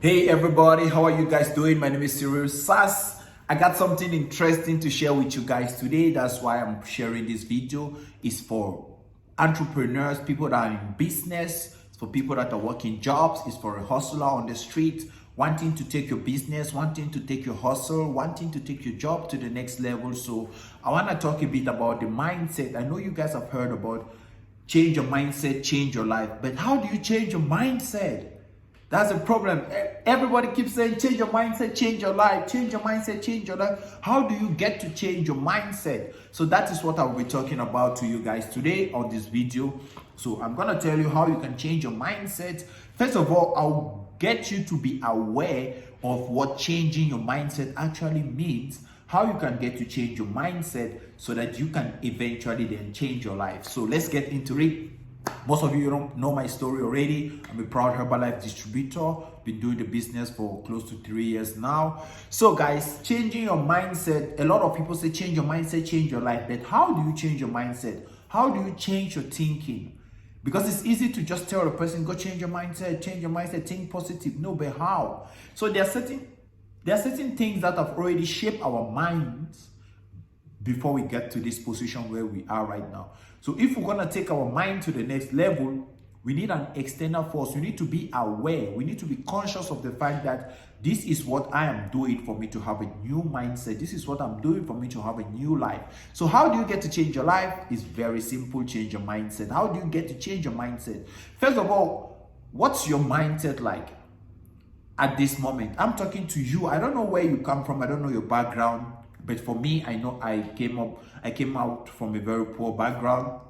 Hey everybody, how are you guys doing? My name is Cyril Sass. I got something interesting to share with you guys today. That's why I'm sharing this video. It's for entrepreneurs, people that are in business, it's for people that are working jobs, it's for a hustler on the street, wanting to take your business, wanting to take your hustle, wanting to take your job to the next level. So I want to talk a bit about the mindset. I know you guys have heard about change your mindset, change your life. But how do you change your mindset? That's a problem. Everybody keeps saying, change your mindset, change your life, change your mindset, change your life. How do you get to change your mindset? So that is what I'll be talking about to you guys today on this video. So I'm going to tell you how you can change your mindset. First of all, I'll get you to be aware of what changing your mindset actually means, how you can get to change your mindset so that you can eventually then change your life. So let's get into it. Most of you don't know my story already. I'm a proud Herbalife distributor. Been doing the business for close to 3 years now. So guys, changing your mindset. A lot of people say change your mindset, change your life. But how do you change your mindset? How do you change your thinking? Because it's easy to just tell a person, go change your mindset, think positive. No, but how? So there are certain things that have already shaped our minds before we get to this position where we are right now. So if we're going to take our mind to the next level, we need an external force. We need to be aware. We need to be conscious of the fact that this is what I am doing for me to have a new mindset. This is what I'm doing for me to have a new life. So how do you get to change your life? It's very simple. Change your mindset. How do you get to change your mindset? First of all, what's your mindset like at this moment? I'm talking to you. I don't know where you come from. I don't know your background. But for me, I know I came out from a very poor background.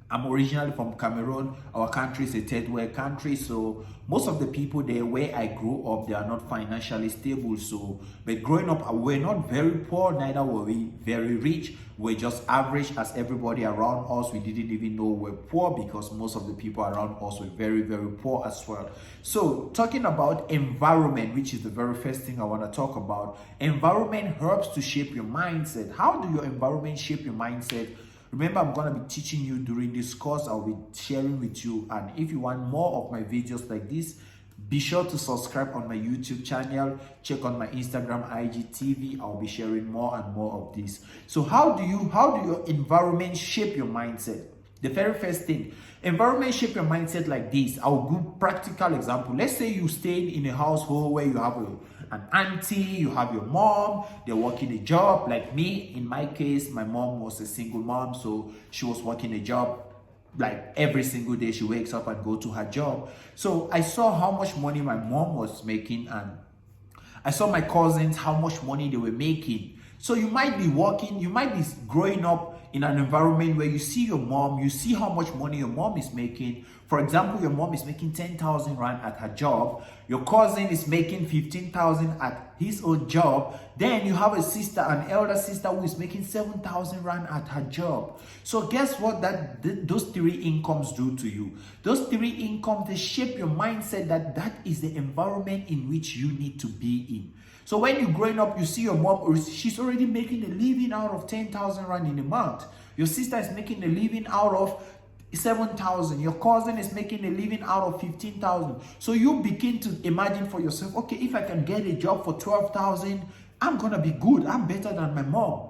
I'm originally from Cameroon. Our country is a third world country, so most of the people there where I grew up, they are not financially stable. So, but growing up, we're not very poor, neither were we very rich. We're just average as everybody around us. We didn't even know we're poor because most of the people around us were very, very poor as well. So, talking about environment, which is the very first thing I want to talk about. Environment helps to shape your mindset. How do your environment shape your mindset? Remember, I'm going to be teaching you during this course. I'll be sharing with you. And if you want more of my videos like this, be sure to subscribe on my YouTube channel. Check on my Instagram, IGTV. I'll be sharing more and more of this. So how do your environment shape your mindset? The very first thing, environment shape your mindset like this. I'll give practical example. Let's say you stay in a household where you have an auntie, you have your mom, they're working a job. Like me, in my case, my mom was a single mom, so she was working a job like every single day. She wakes up and go to her job. So I saw how much money my mom was making, and I saw my cousins, how much money they were making. So you might be working, you might be growing up in an environment where you see your mom, you see how much money your mom is making. For example, your mom is making 10,000 rand at her job. Your cousin is making 15,000 at his own job. Then you have a sister, an elder sister who is making 7,000 rand at her job. So guess what those three incomes do to you? Those three incomes, they shape your mindset that is the environment in which you need to be in. So when you're growing up, you see your mom, she's already making a living out of 10,000 rand in a month. Your sister is making a living out of 7,000. Your cousin is making a living out of 15,000. So you begin to imagine for yourself, okay, if I can get a job for 12,000, I'm going to be good. I'm better than my mom.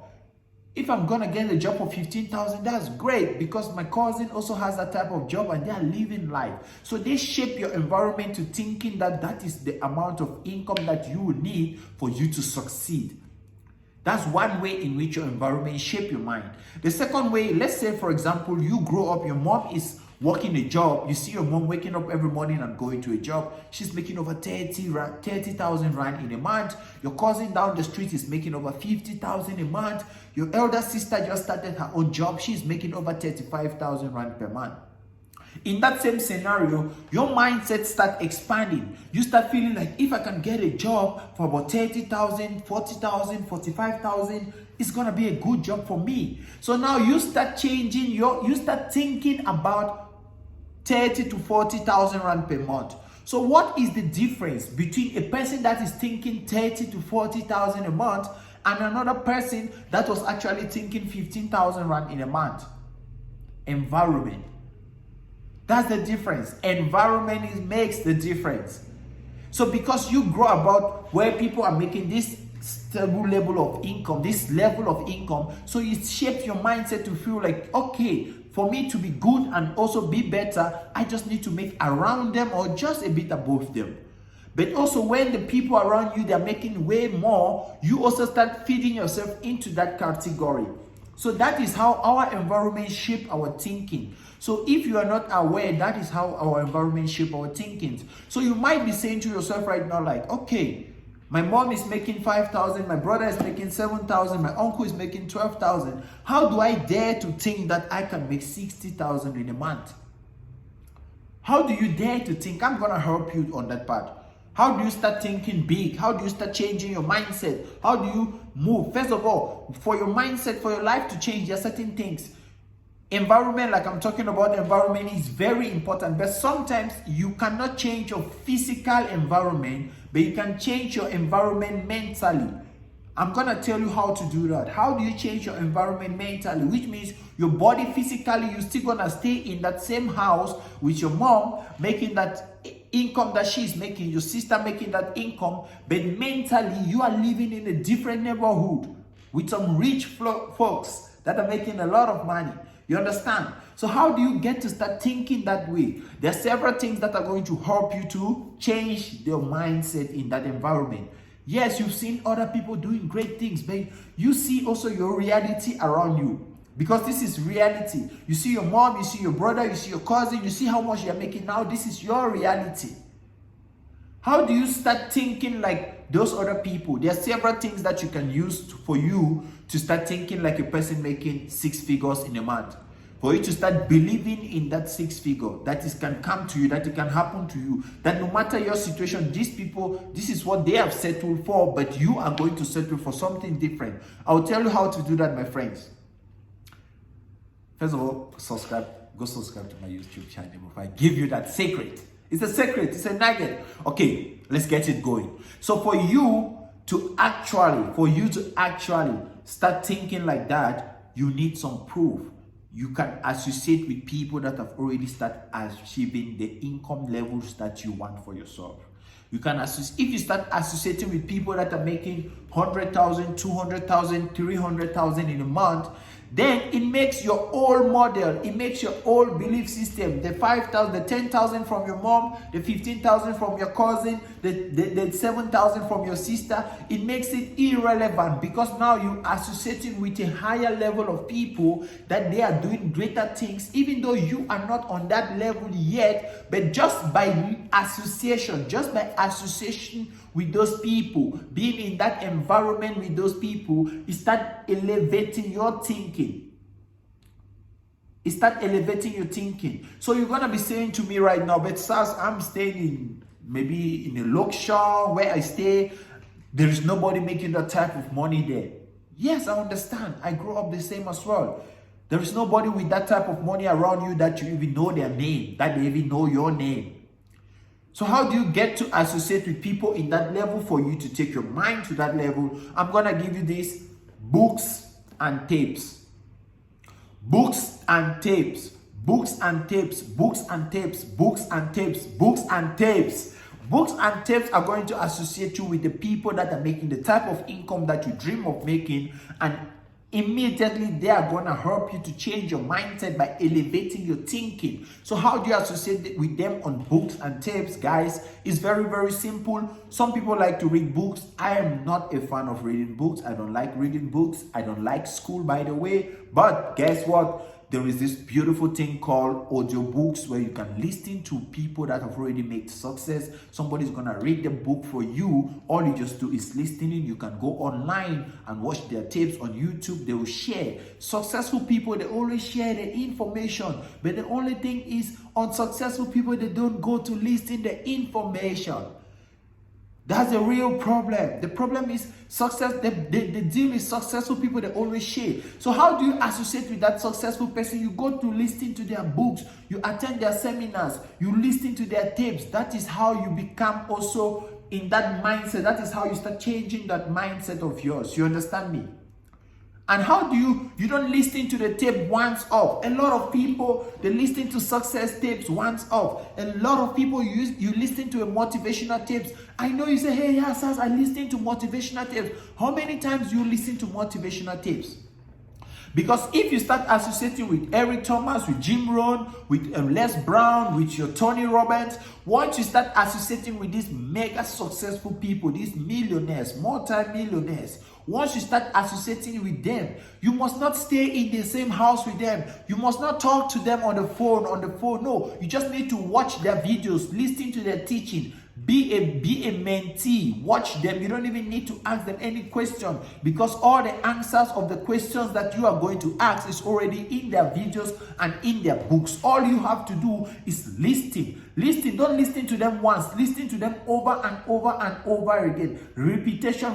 If I'm going to get a job for 15,000, that's great because my cousin also has that type of job and they are living life. So they shape your environment to thinking that is the amount of income that you will need for you to succeed. That's one way in which your environment shape your mind. The second way, let's say, for example, you grow up, your mom is working a job. You see your mom waking up every morning and going to a job. She's making over 30,000 rand in a month. Your cousin down the street is making over 50,000 a month. Your elder sister just started her own job. She's making over 35,000 rand per month. In that same scenario, your mindset starts expanding. You start feeling like if I can get a job for about 30,000, 40,000, 45,000, it's going to be a good job for me. So now you start changing you start thinking about 30 to 40,000 rand per month. So what is the difference between a person that is thinking 30 to 40,000 a month and another person that was actually thinking 15,000 rand in a month? Environment. That's the difference. Environment makes the difference. So because you grow about where people are making this stable level of income, so it shapes your mindset to feel like, okay, for me to be good and also be better, I just need to make around them or just a bit above them. But also when the people around you, they're making way more, you also start feeding yourself into that category. So that is how our environment shape our thinking. So if you are not aware, that is how our environment shape our thinking. So you might be saying to yourself right now, like, okay, my mom is making 5,000, my brother is making 7,000, my uncle is making 12,000. How do I dare to think that I can make 60,000 in a month? How do you dare to think? I'm gonna help you on that part. How do you start thinking big? How do you start changing your mindset? How do you move? First of all, for your mindset, for your life to change, there are certain things. Environment, like I'm talking about, environment is very important. But sometimes you cannot change your physical environment, but you can change your environment mentally. I'm gonna tell you how to do that. How do you change your environment mentally? Which means your body physically, you're still gonna stay in that same house with your mom making that income that she's making, your sister making that income, but mentally you are living in a different neighborhood with some rich folks that are making a lot of money. You understand? So how do you get to start thinking that way? There are several things that are going to help you to change your mindset in that environment. Yes, you've seen other people doing great things, but you see also your reality around you. Because this is reality. You see your mom, you see your brother, you see your cousin, you see how much you're making now. This is your reality. How do you start thinking like those other people? There are several things that you can use for you to start thinking like a person making 6 figures in a month. For you to start believing in that 6 figure, that it can come to you, that it can happen to you, that no matter your situation, these people, this is what they have settled for, but you are going to settle for something different. I'll tell you how to do that, my friends. First of all, go subscribe to my YouTube channel before I give you that secret. It's a secret, it's a nugget. Okay, let's get it going. So for you to actually start thinking like that, you need some proof. You can associate with people that have already started achieving the income levels that you want for yourself. You can associate, if you start associating with people that are making 100,000, 200,000, 300,000 in a month, then it makes your old model, it makes your old belief system, the 5,000, the 10,000 from your mom, the 15,000 from your cousin, the 7,000 from your sister, it makes it irrelevant because now you associating with a higher level of people that they are doing greater things, even though you are not on that level yet, but just by association with those people, being in that environment with those people, you start elevating your thinking. It start elevating your thinking. So you're gonna be saying to me right now, but Sas, I'm staying maybe in a luxury where I stay. There is nobody making that type of money there. Yes, I understand. I grew up the same as well. There is nobody with that type of money around you that you even know their name, that they even know your name. So how do you get to associate with people in that level for you to take your mind to that level? I'm going to give you this: books and tapes. Books and tapes. Books and tapes. Books and tapes. Books and tapes. Books and tapes. Books and tapes are going to associate you with the people that are making the type of income that you dream of making, and immediately they are going to help you to change your mindset by elevating your thinking. So how do you associate with them on books and tapes, guys? It's very, very simple. Some people like to read books. I am not a fan of reading books. I don't like reading books. I don't like school, by the way. But guess what? There is this beautiful thing called audiobooks where you can listen to people that have already made success. Somebody's gonna read the book for you. All you just do is listening. You can go online and watch their tapes on YouTube. They will share. Successful people, they always share the information. But the only thing is, unsuccessful people, they don't go to listen the information. That's the real problem. The problem is success. The deal is successful people, they always share. So how do you associate with that successful person? You go to listen to their books, you attend their seminars, you listen to their tapes. That is how you become also in that mindset. That is how you start changing that mindset of yours. You understand me? And how do you don't listen to the tape once off? A lot of people, they listen to success tapes once off. A lot of people, you listen to a motivational tapes. I know you say, hey, yes, I listen to motivational tapes. How many times you listen to motivational tapes? Because if you start associating with Eric Thomas, with Jim Rohn, with Les Brown, with your Tony Robbins, once you start associating with these mega successful people, these millionaires, multi-millionaires, once you start associating with them, you must not stay in the same house with them. You must not talk to them on the phone. No, you just need to watch their videos, listen to their teaching. Be a mentee. Watch them. You don't even need to ask them any question, because all the answers of the questions that you are going to ask is already in their videos and in their books. All you have to do is listen. Don't listen to them once. Listen to them over and over and over again. Repetition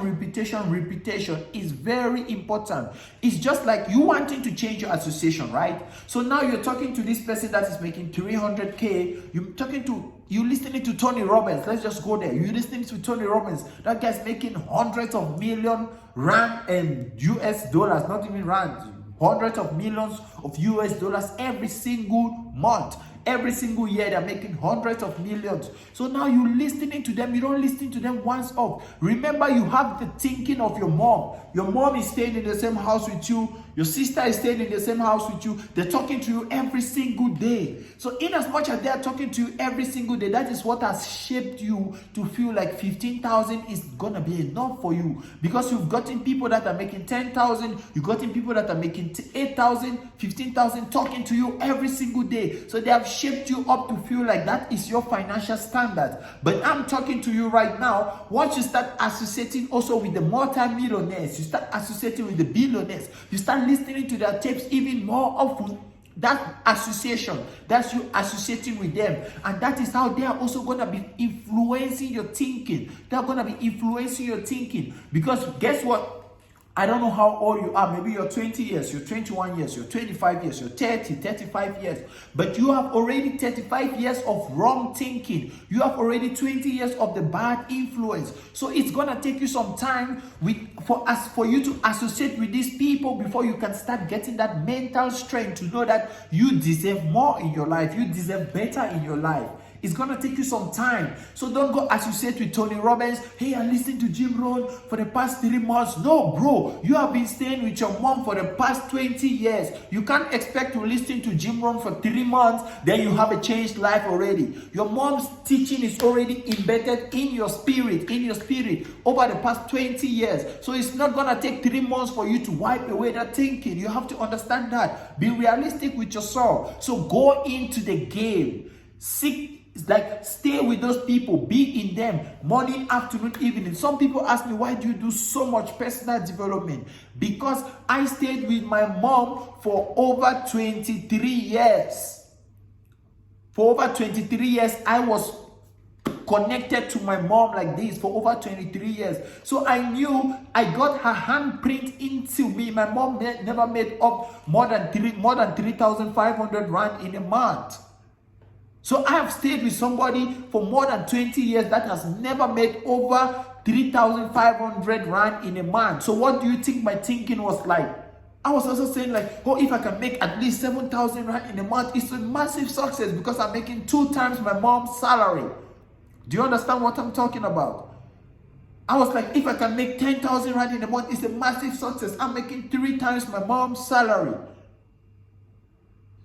is very important. It's just like you wanting to change your association, right? So now you're talking to this person that is making 300K. You're listening to Tony Robbins. Let's just go there. You're listening to Tony Robbins. That guy's making hundreds of million rand and US dollars, not even rand, hundreds of millions of US dollars every single month. Every single year, they're making hundreds of millions. So now you're listening to them. You don't listen to them once off. Remember, you have the thinking of your mom. Your mom is staying in the same house with you. Your sister is staying in the same house with you. They're talking to you every single day. So in as much as they're talking to you every single day, that is what has shaped you to feel like 15,000 is going to be enough for you. Because you've gotten people that are making 10,000. You've gotten people that are making 8,000, 15,000 talking to you every single day. So they have shaped you up to feel like that is your financial standard. But I'm talking to you right now. Once you start associating also with the multi-millionaires, you start associating with the billionaires, you start listening to their tapes even more often, that association, that's you associating with them, and that is how they are also going to be influencing your thinking. They're going to be influencing your thinking, because guess what? I don't know how old you are. Maybe you're 20 years, you're 21 years, you're 25 years, you're 30, 35 years. But you have already 35 years of wrong thinking. You have already 20 years of the bad influence. So it's going to take you some time for you to associate with these people before you can start getting that mental strength to know that you deserve more in your life. You deserve better in your life. It's going to take you some time. So don't go associate with Tony Robbins. Hey, I listened to Jim Rohn for the past 3 months. No, bro. You have been staying with your mom for the past 20 years. You can't expect to listen to Jim Rohn for 3 months. Then you have a changed life already. Your mom's teaching is already embedded in your spirit, over the past 20 years. So it's not going to take 3 months for you to wipe away that thinking. You have to understand that. Be realistic with yourself. So go into the game. Stay with those people, be in them morning, afternoon, evening. Some people ask me, why do you do so much personal development? Because I stayed with my mom for over 23 years. For over 23 years, I was connected to my mom like this for over 23 years. So I knew I got her handprint into me. My mom never made up more than 3,500 rand in a month. So I have stayed with somebody for more than 20 years that has never made over 3,500 rand in a month. So what do you think my thinking was like? I was also saying like, oh, if I can make at least 7,000 rand in a month, it's a massive success because I'm making 2 times my mom's salary. Do you understand what I'm talking about? I was like, if I can make 10,000 rand in a month, it's a massive success. I'm making 3 times my mom's salary.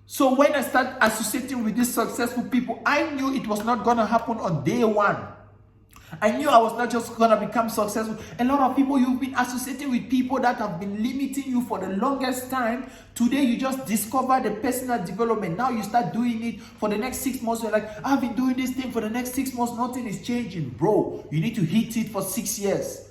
So when I started associating with these successful people, I knew it was not going to happen on day one. I knew I was not just going to become successful. A lot of people, you've been associating with people that have been limiting you for the longest time. Today, you just discover the personal development. Now you start doing it for the next 6 months. You're like, I've been doing this thing for the next 6 months. Nothing is changing. Bro, you need to hit it for 6 years.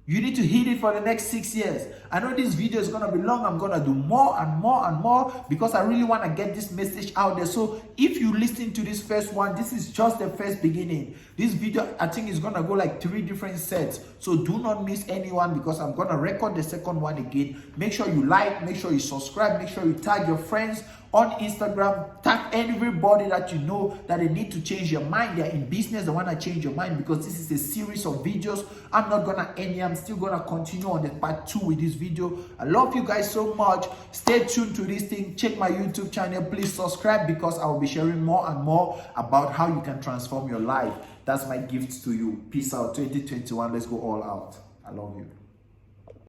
You need to hit it for the next 6 years. I know this video is going to be long. I'm going to do more and more and more because I really want to get this message out there. So if you listen to this first one, this is just the first beginning. This video, I think, is going to go like 3 different sets. So do not miss anyone because I'm going to record the second one again. Make sure you like, make sure you subscribe, make sure you tag your friends on Instagram. Tag everybody that you know that they need to change your mind. They're in business, they want to change your mind, because this is a series of videos. I'm not gonna end here. I'm still gonna continue on the part 2 with this video. I love you guys so much. Stay tuned to this thing. Check my YouTube channel. Please subscribe, because I will be sharing more and more about how you can transform your life. That's my gift to you. Peace out. 2021. Let's go all out. I love you.